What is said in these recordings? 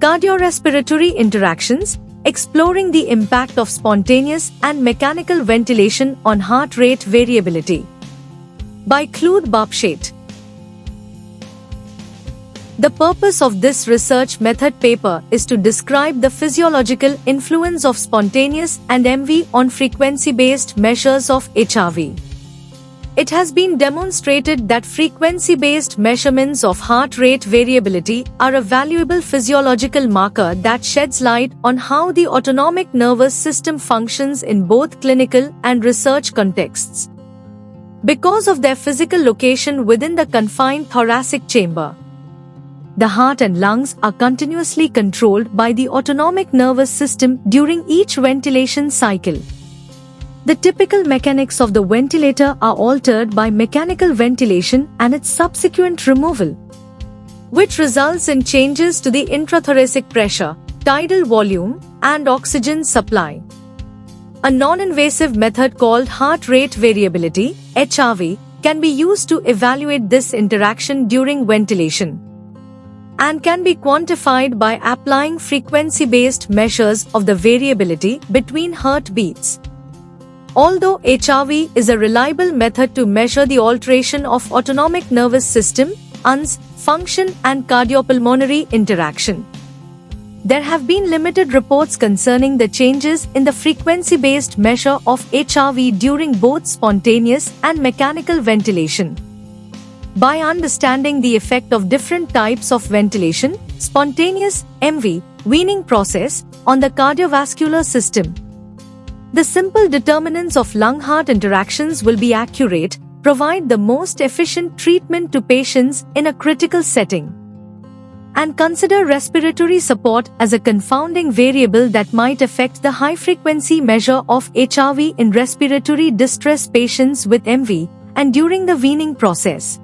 Cardiorespiratory interactions, exploring the impact of spontaneous and mechanical ventilation on heart rate variability. By Claude Bapchet. The purpose of this research method paper is to describe the physiological influence of spontaneous and MV on frequency-based measures of HRV. It has been demonstrated that frequency-based measurements of heart rate variability are a valuable physiological marker that sheds light on how the autonomic nervous system functions in both clinical and research contexts. Because of their physical location within the confined thoracic chamber, the heart and lungs are continuously controlled by the autonomic nervous system during each ventilation cycle. The typical mechanics of the ventilator are altered by mechanical ventilation and its subsequent removal, which results in changes to the intrathoracic pressure, tidal volume, and oxygen supply. A non-invasive method called heart rate variability, HRV, can be used to evaluate this interaction during ventilation, and can be quantified by applying frequency-based measures of the variability between heartbeats. Although HRV is a reliable method to measure the alteration of autonomic nervous system, UNS, function and cardiopulmonary interaction, there have been limited reports concerning the changes in the frequency-based measure of HRV during both spontaneous and mechanical ventilation. By understanding the effect of different types of ventilation, spontaneous, MV, weaning process, on the cardiovascular system, the simple determinants of lung-heart interactions will be accurate, provide the most efficient treatment to patients in a critical setting, and consider respiratory support as a confounding variable that might affect the high-frequency measure of HRV in respiratory distress patients with MV and during the weaning process.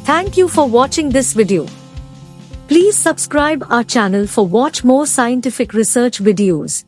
Thank you for watching this video. Please subscribe our channel for watch more scientific research videos.